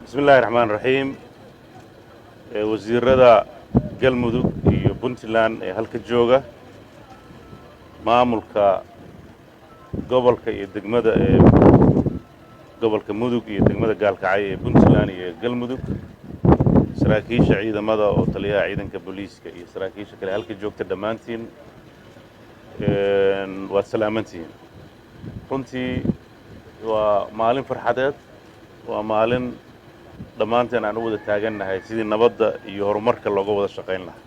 بسم الله الرحمن الرحيم وزيرada galmudug iyo puntland ee halka jooga maamulka gobolka iyo degmada gobolka mudug iyo degmada gaalkacyo ee puntland iyo galmudug saraakiisha ciidamada oo taliyaha ciidanka booliiska iyo saraakiisha kale halka joogta dhammaantiin waad salaamantihiin runtii waa maalin farxadeed waa maalin dhammaanteen aan u wada taagannahay sidii nabadda iyo horumarka looga wada shaqayn lahaa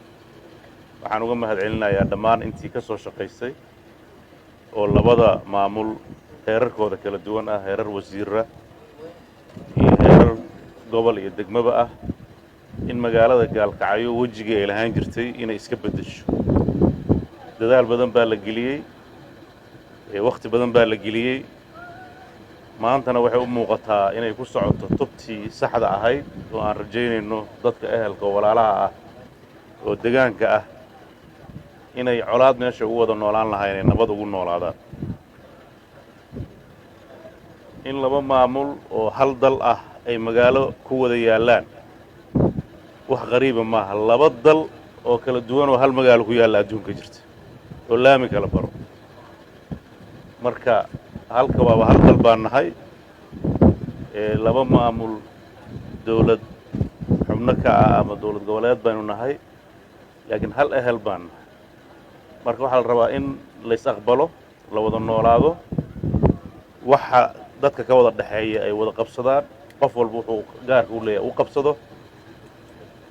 waxaan uga mahadcelinayaa dhammaan intii ka soo shaqaysay oo labada maamul heerarkooda kala duwan ah heerar wasiirra iyo heerar gobol iyo degmaba ah in magaalada gaalkacyo wejigii ay lahaan jirtay inay iska beddesho dadaal badan baa la geliyey wakhti badan baa la geliyey maantana waxay u muuqataa inay ku socoto tubtii saxda ahayd oo aan rajaynayno dadka ehelka oo walaalaha ah oo degaanka ah inay colaad meesha ugu wada noolaan lahaa inay nabad ugu noolaadaan in laba maamul oo hal dal ah ay magaalo ku wada yaallaan wax qariiba maaha laba dal oo kala duwan oo hal magaalo ku yaalla adduunka jirta oo laami kala baro marka halka waaba hal dal baan nahay laba maamul dawlad xubno ka ah ama dawlad goboleed baynu nahay laakiin hal ehel baan nahay marka waxaa la rabaa in lays aqbalo la wada noolaado waxa dadka ka wada dhexeeya ay wada qabsadaan qof walba wuxuu gaarka u leeyahay u qabsado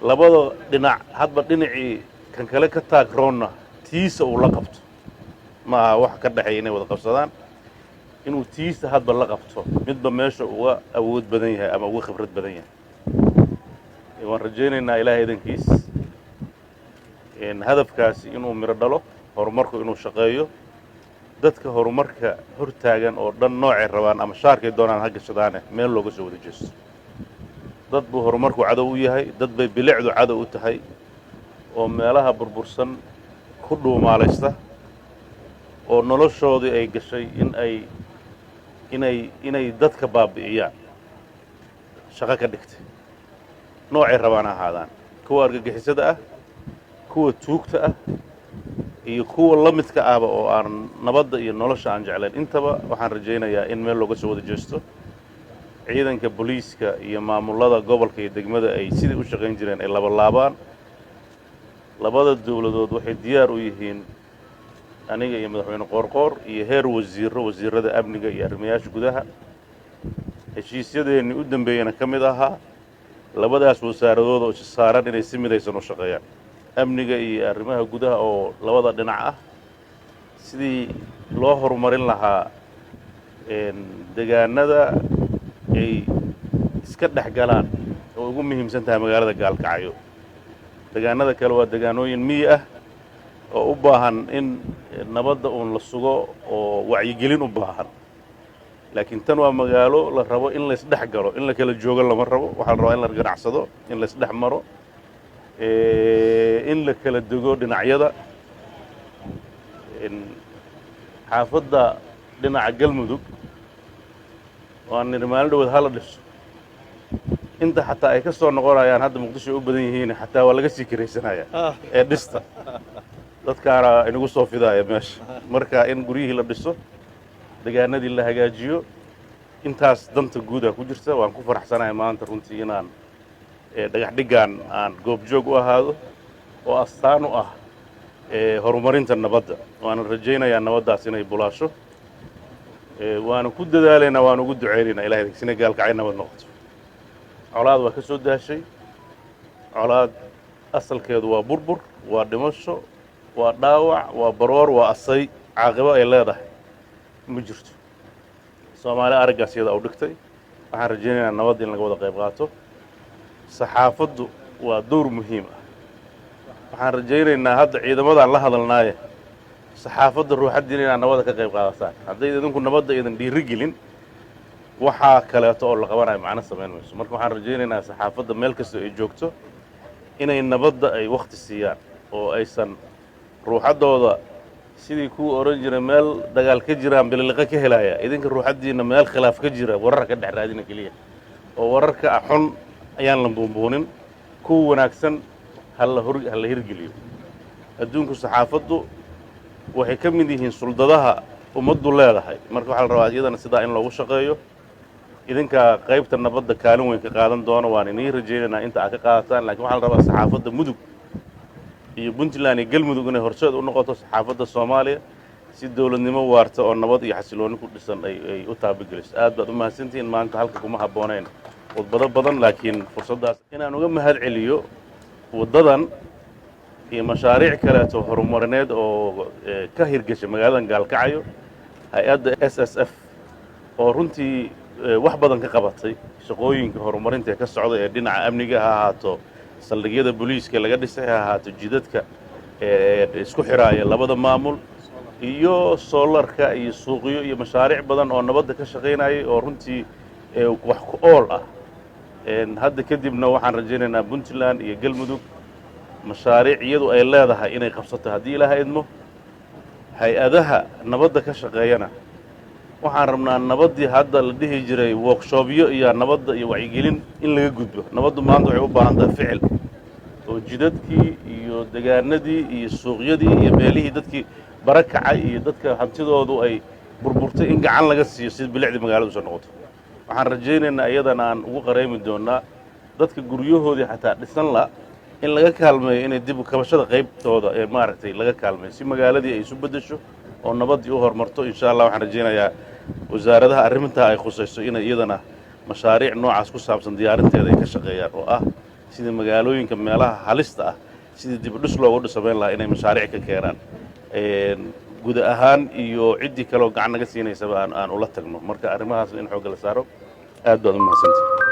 labada dhinac hadba dhinacii kan kale ka taagroonna tiisa uu la qabto ma aha wax ka dhexeeya inay wada qabsadaan inuu tiisa hadba la qabto midba meesha uga awood badan yahay ama uga khibrad badan yahay waan rajaynaynaa ilaahay idankiis hadafkaasi inuu miro dhalo horumarku inuu shaqeeyo dadka horumarka hor taagan oo dhan noocay rabaan ama shaarkay doonaan ha gashadaane meel looga soo wada jeesto dad buu horumarku cadow u yahay dad bay bilicdu cadow u tahay oo meelaha burbursan ku dhuumaalaysta oo noloshoodii ay gashay inay dadka baabi'iyaan shaqo ka dhigtay noocay rabaan ahaadaan kuwa argagixisada ah kuwa tuugta ah iyo kuwa la midka ahba oo aan nabadda iyo nolosha aan jeclayn intaba waxaan rajaynayaa in meel looga soo wada jeesto ciidanka booliiska iyo maamullada gobolka iyo degmada ay sidii u shaqayn jireen ay labalaabaan labada dawladood waxay diyaar u yihiin aniga iyo madaxweyne qoorqoor iyo heer wasiirrada amniga iyo arrimayaasha gudaha heshiisyadeennii u dambeeyana ka mid ahaa labadaas wasaaradood oo saaran inay si midaysan u shaqeeyaan amniga iyo arrimaha gudaha oo labada dhinac ah sidii loo horumarin lahaa degaanada ay iska dhex galaan oo ugu muhiimsan tahay magaalada gaalkacyo degaanada kale waa degaanooyin miyi ah oo u baahan in nabadda uun la sugo oo wacyigelin u baahan laakiin tan waa magaalo la rabo in laysdhex galo in la kala joogo lama rabo waxaa la rabaa in la ganacsado in laysdhex maro in la kala dego dhinacyada xaafadda dhinaca galmudug waan nidhi maalin dhawood hala dhiso inta xataa ay ka soo noqonayaan hadda muqdisho u badan yihiin xataa waa laga sii kiraysanaya ee dhista dadkaana inagu soo fidaaya meesha marka in guryihii la dhiso degaanadii la hagaajiyo intaas danta guuda ku jirta waan ku faraxsanahay maanta runtii inaan dhagax dhiggaan aan goobjoog u ahaado oo astaan u ah horumarinta nabadda waana rajaynayaa nabaddaas inay bulaasho waana ku dadaalaynaa waan ugu ducaynaynaa ilahay sina gaalkacay nabad noqoto colaad waa ka soo daashay colaad asalkeedu waa burbur waa dhimasho waa dhaawac waa baroor waa asay caaqibo ay leedahay ma jirto soomaali araggaas iyada u dhigtay waxaan rajaynaynaa nabad in laga wada qayb qaato saxaafaddu waa door muhiim ah waxaan rajaynaynaa hadda ciidamadan la hadalnaaye saxaafadda ruuxaddiina inaad nabadda ka qayb qaadataan hadday idinku nabadda idan dhiiri gelin waxaa kaleeto oo la qabanayo macno samayn mayso marka waxaan rajaynaynaa saxaafadda meel kasta ay joogto inay nabadda ay wakhti siiyaan oo aysan ruuxaddooda sidii kuu oran jiray meel dagaal ka jiraan bililiqa ka helaya idinka ruuxaddiinna meel khilaaf ka jira warar ka dhex raadina keliya oo wararka xun ayaan la buunbuunin kuwa wanaagsan ha la hirgeliyo adduunku saxaafaddu waxay ka mid yihiin suldadaha ummaddu leedahay marka waxaa la rabaa iyadana sidaa in loogu shaqeeyo idinka qaybta nabadda kaalin weyn ka qaadan doona waan inii rajaynaynaa inta aad ka qaadataan laakiin waxaa la rabaa saxaafadda mudug iyo puntland iyo galmudug inay horseed u noqoto saxaafadda soomaaliya si dowladnimo waarta oo nabad iyo xasilooni ku dhisan ay u taabageliso aad baad u mahadsantihiin maanta halka kuma habboonayn khudbado badan laakiin fursaddaas inaan uga mahad celiyo waddadan iyo mashaariic kaleeto horumarineed oo ka hirgashay magaaladan gaalkacyo hay-adda SSF oo runtii wax badan ka qabatay shaqooyinka horumarinta ee ka socda ee dhinaca amniga ha ahaato saldhigyada booliiska laga dhisay ha ahaato jidadka isku xiraaya labada maamul iyo soolarka iyo suuqyo iyo mashaariic badan oo nabadda ka shaqaynayay oo runtii wax ku ool ah hadda kadibna waxaan rajaynaynaa puntland iyo galmudug mashaariic iyadu ay leedahay inay qabsato haddii ilaaha idmo hay-adaha nabadda ka shaqeeyana waxaan rabnaa nabaddii hadda la dhihi jiray workshopyo iyo nabadda iyo wacyigelin in laga gudbo nabaddu maanta waxay u baahan tahay ficil oo jidadkii iyo degaanadii iyo suuqyadii iyo meelihii dadkii barakacay iyo dadka hantidoodu ay burburtay in gacan laga siiyo si bilicdii magaaladu soo noqoto waxaan rajaynaynaa iyadana aan ugu qareemi doonaa dadka guryahoodii xataa dhisan la in laga kaalmeeyo inay dib u kabashada qaybtooda ee maaragtay laga kaalmeeyo si magaaladii ay isu beddesho oo nabaddii u horumarto insha allah waxaan rajaynayaa wasaaradaha arrintaa ay khusayso inay iyadana mashaariic noocaas ku saabsan diyaarinteeda ay ka shaqeeyaan oo ah sidii magaalooyinka meelaha halista ah sidii dib u dhis loogu samayn lahaa inay mashaariic ka keenaan guud ahaan iyo ciddii kaleoo gacan naga siinaysaba aan ula tagno marka arrimahaas in xoogga la saaro aad baad u mahadsantahay